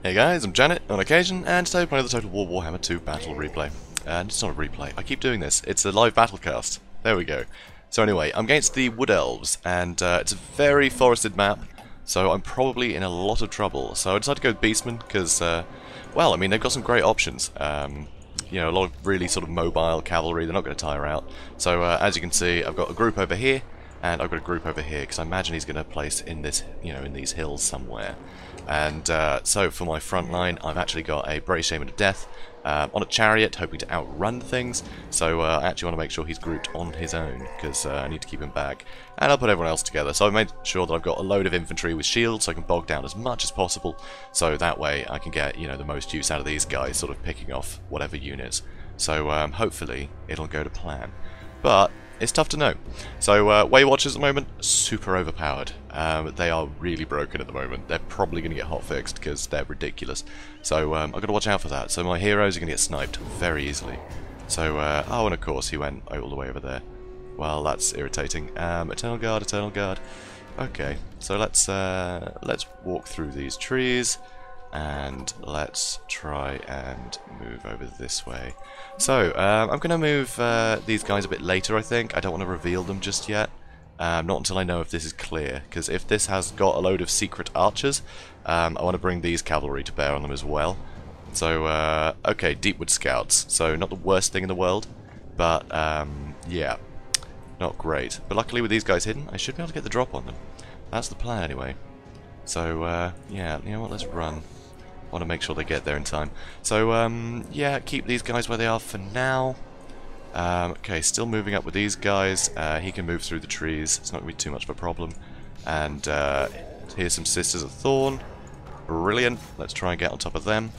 Hey guys, I'm Janet on occasion, and today we're playing the Total War Warhammer 2 Battle Replay. And it's not a replay, I keep doing this, it's a live battlecast. There we go. So anyway, I'm against the Wood Elves, and it's a very forested map, so I'm probably in a lot of trouble. So I decided to go with Beastmen, because, well, I mean, they've got some great options. You know, a lot of really sort of mobile cavalry, they're not going to tire out. So as you can see, I've got a group over here, and I've got a group over here, because I imagine he's going to place in this, you know, in these hills somewhere. And so for my front line, I've actually got a Brave Shaman of Death on a chariot, hoping to outrun things. So I actually want to make sure he's grouped on his own, because I need to keep him back. And I'll put everyone else together. So I made sure that I've got a load of infantry with shields, so I can bog down as much as possible. So that way I can get, you know, the most use out of these guys, sort of picking off whatever units. So hopefully it'll go to plan. But it's tough to know. So Way Watchers at the moment, super overpowered. They are really broken at the moment. They're probably going to get hotfixed because they're ridiculous. So I've got to watch out for that. So my heroes are going to get sniped very easily. So, oh, and of course he went all the way over there. Well, that's irritating. Eternal Guard, Eternal Guard. Okay, so let's walk through these trees. And let's try and move over this way. So, I'm going to move these guys a bit later, I think. I don't want to reveal them just yet. Not until I know if this is clear. Because if this has got a load of secret archers, I want to bring these cavalry to bear on them as well. So, okay, Deepwood Scouts. So, not the worst thing in the world. But, yeah, not great. But luckily with these guys hidden, I should be able to get the drop on them. That's the plan anyway. So, yeah, you know what, let's run. Want to make sure they get there in time. So, yeah, keep these guys where they are for now. Okay, still moving up with these guys. He can move through the trees. It's not going to be too much of a problem. And here's some Sisters of Thorn. Brilliant. Let's try and get on top of them.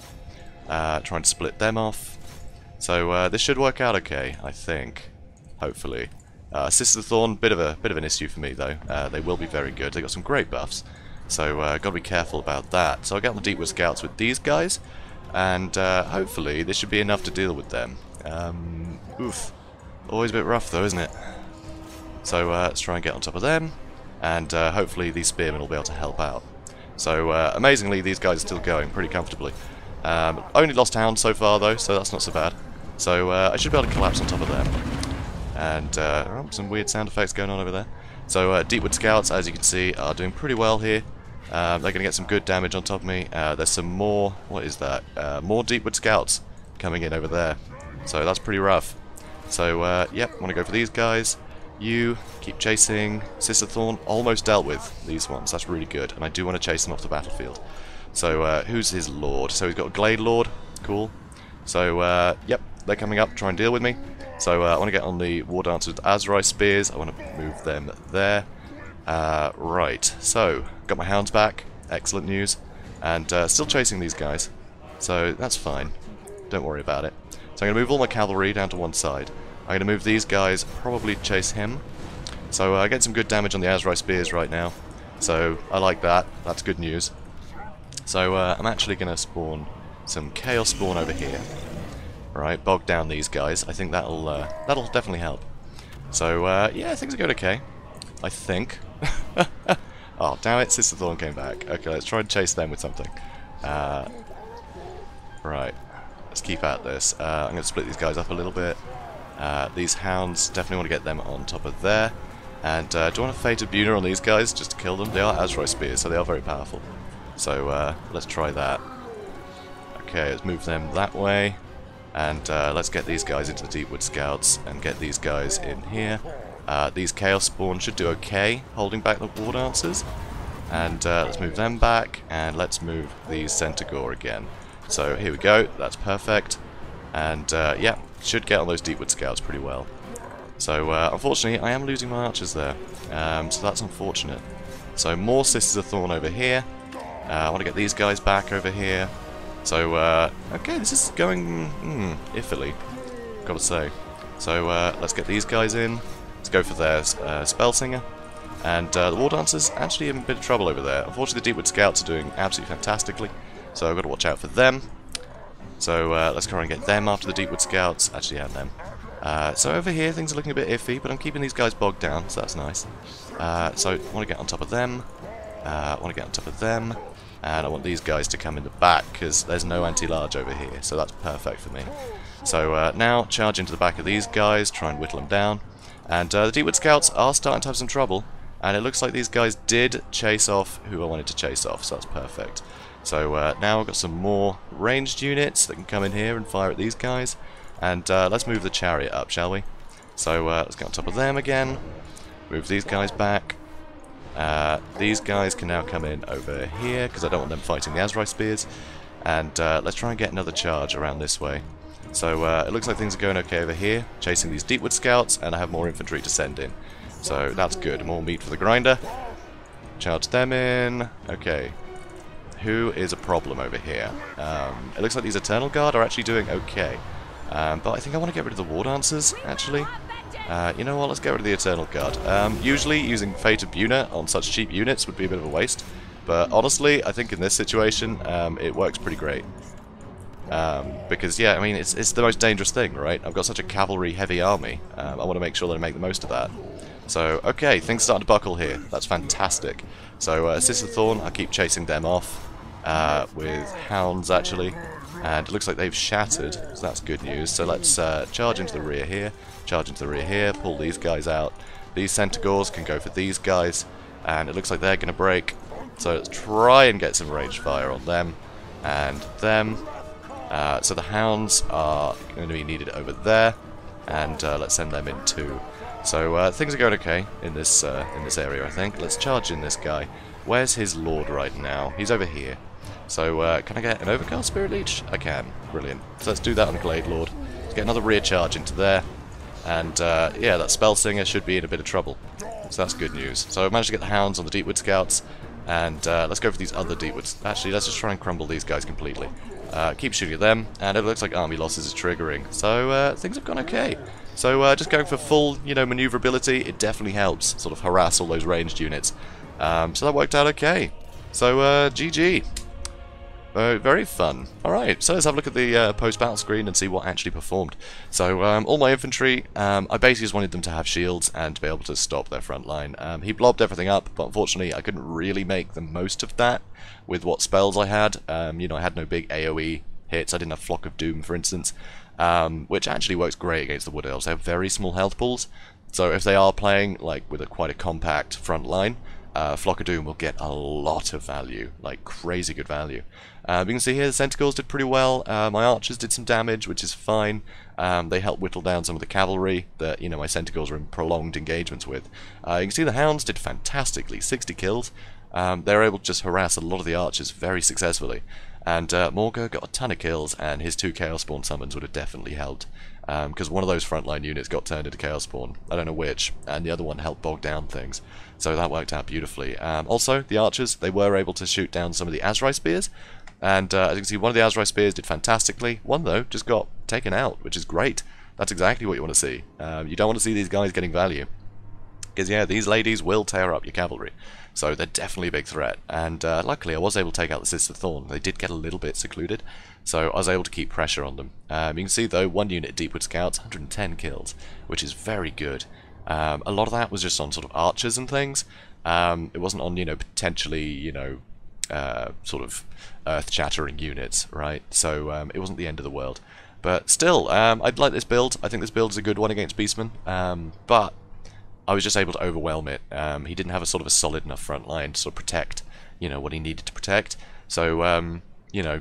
Try and split them off. So this should work out okay, I think. Hopefully. Sisters of Thorn, bit of an issue for me though. They will be very good. They got some great buffs. So, got to be careful about that. So I'll get on the Deepwood Scouts with these guys, and hopefully this should be enough to deal with them. Oof. Always a bit rough though, isn't it? So, let's try and get on top of them, and hopefully these spearmen will be able to help out. So, amazingly, these guys are still going pretty comfortably. Only lost hounds so far though, so that's not so bad. So, I should be able to collapse on top of them. And, oh, some weird sound effects going on over there. So, Deepwood Scouts, as you can see, are doing pretty well here. They're going to get some good damage on top of me. There's some more, what is that? More Deepwood Scouts coming in over there. So that's pretty rough. So, yep, want to go for these guys. You keep chasing. Sister Thorn, almost dealt with these ones. That's really good. And I do want to chase them off the battlefield. So, who's his lord? So he's got a Glade Lord. Cool. So, yep, they're coming up, try and deal with me. So, I want to get on the War Dancers with Azrai Spears. I want to move them there. Right, so, got my hounds back. Excellent news. And still chasing these guys. So, that's fine. Don't worry about it. So, I'm going to move all my cavalry down to one side. I'm going to move these guys, probably chase him. So, I get some good damage on the Azrai Spears right now. So, I like that. That's good news. So, I'm actually going to spawn some Chaos Spawn over here. Right, bog down these guys. I think that'll definitely help. So, yeah, things are going okay. I think. Oh, damn it, Sister Thorn came back. Okay, let's try and chase them with something. Right, let's keep at this. I'm going to split these guys up a little bit. These hounds, definitely want to get them on top of there. And do I want to Fated Buna on these guys just to kill them? They are Azrai Spears, so they are very powerful. So, let's try that. Okay, let's move them that way. And let's get these guys into the Deepwood Scouts and get these guys in here. These Chaos Spawn should do okay, holding back the War Dancers. And let's move them back, and let's move these Centigor again. So here we go, that's perfect. And yeah, should get on those Deepwood Scouts pretty well. So unfortunately, I am losing my archers there. So that's unfortunate. So more Sisters of Thorn over here. I want to get these guys back over here. So, okay, this is going iffily, gotta say. So, let's get these guys in. Let's go for their Spell Singer. And the War Dancers actually in a bit of trouble over there. Unfortunately, the Deepwood Scouts are doing absolutely fantastically. So, I've got to watch out for them. So, let's try and get them after the Deepwood Scouts. Actually, and them. So, over here, things are looking a bit iffy, but I'm keeping these guys bogged down, so that's nice. So, I want to get on top of them. I want to get on top of them. And I want these guys to come in the back, because there's no anti-large over here, so that's perfect for me. So now, charge into the back of these guys, try and whittle them down. And the Deepwood Scouts are starting to have some trouble, and it looks like these guys did chase off who I wanted to chase off, so that's perfect. So now I've got some more ranged units that can come in here and fire at these guys. And let's move the chariot up, shall we? So let's get on top of them again. Move these guys back. These guys can now come in over here, because I don't want them fighting the Azrai Spears. And let's try and get another charge around this way. So it looks like things are going okay over here, chasing these Deepwood Scouts, and I have more infantry to send in. So that's good, more meat for the grinder. Charge them in. Okay. Who is a problem over here? It looks like these Eternal Guard are actually doing okay. But I think I want to get rid of the War Dancers, actually. You know what, let's get rid of the Eternal Guard. Usually using Fate of Buna on such cheap units would be a bit of a waste. But honestly, I think in this situation, it works pretty great. Because, yeah, I mean, it's the most dangerous thing, right? I've got such a cavalry-heavy army. I want to make sure that I make the most of that. So, okay, things starting to buckle here. That's fantastic. So, Sister Thorn, I'll keep chasing them off with hounds, actually. And it looks like they've shattered, so that's good news. So let's charge into the rear here, charge into the rear here, pull these guys out. These Centigors can go for these guys, and it looks like they're going to break. So let's try and get some range fire on them, and them. So the hounds are going to be needed over there, and let's send them in too. So things are going okay in this area, I think. Let's charge in this guy. Where's his lord right now? He's over here. So can I get an Overcast Spirit Leech? I can. Brilliant. So let's do that on Glade Lord. Let's get another rear charge into there. And yeah, that Spellsinger should be in a bit of trouble. So that's good news. So I managed to get the hounds on the Deepwood Scouts. And let's go for these other Deepwoods. Actually, let's just try and crumble these guys completely. Keep shooting at them, and it looks like army losses is triggering. So things have gone okay. So just going for full, maneuverability, it definitely helps sort of harass all those ranged units. So that worked out okay. So GG. Very fun. Alright, so let's have a look at the post-battle screen and see what actually performed. So, all my infantry, I basically just wanted them to have shields and to be able to stop their front line. He blobbed everything up, but unfortunately I couldn't really make the most of that with what spells I had. I had no big AoE hits. I didn't have Flock of Doom, for instance, which actually works great against the Wood Elves. They have very small health pools, so if they are playing like with quite a compact front line, Flock of Doom will get a lot of value, like crazy good value. You can see here the Centigors did pretty well. My archers did some damage, which is fine. They helped whittle down some of the cavalry that my Centigors were in prolonged engagements with. You can see the hounds did fantastically, 60 kills. They were able to just harass a lot of the archers very successfully. And Morga got a ton of kills, and his 2 Chaos Spawn summons would have definitely helped. Because one of those frontline units got turned into Chaos Spawn, I don't know which, and the other one helped bog down things. So that worked out beautifully. Also, the archers, they were able to shoot down some of the Azrai Spears, and as you can see, one of the Azrai Spears did fantastically. One, though, just got taken out, which is great. That's exactly what you want to see. You don't want to see these guys getting value. Because, yeah, these ladies will tear up your cavalry. So they're definitely a big threat. And luckily, I was able to take out the Sister Thorn. They did get a little bit secluded, so I was able to keep pressure on them. You can see, though, one unit Deepwood Scouts, 110 kills, which is very good. A lot of that was just on sort of archers and things. It wasn't on, potentially, sort of earth-shattering units, right? So it wasn't the end of the world. But still, I'd like this build. I think this build is a good one against Beastmen. But I was just able to overwhelm it. He didn't have a sort of a solid enough front line to sort of protect, what he needed to protect. So,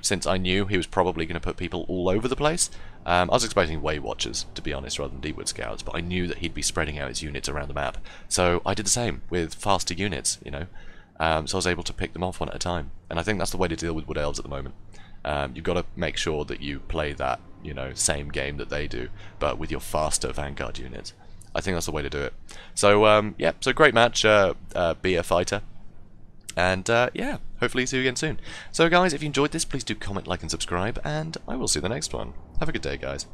since I knew he was probably going to put people all over the place, I was expecting Way Watchers, to be honest, rather than Deepwood Scouts, but I knew that he'd be spreading out his units around the map. So I did the same with faster units, so I was able to pick them off one at a time. And I think that's the way to deal with Wood Elves at the moment. You've got to make sure that you play that, same game that they do, but with your faster Vanguard units. I think that's the way to do it. So, yeah, so great match, be a fighter. And, yeah, hopefully see you again soon. So, guys, if you enjoyed this, please do comment, like, and subscribe, and I will see you in the next one. Have a good day, guys.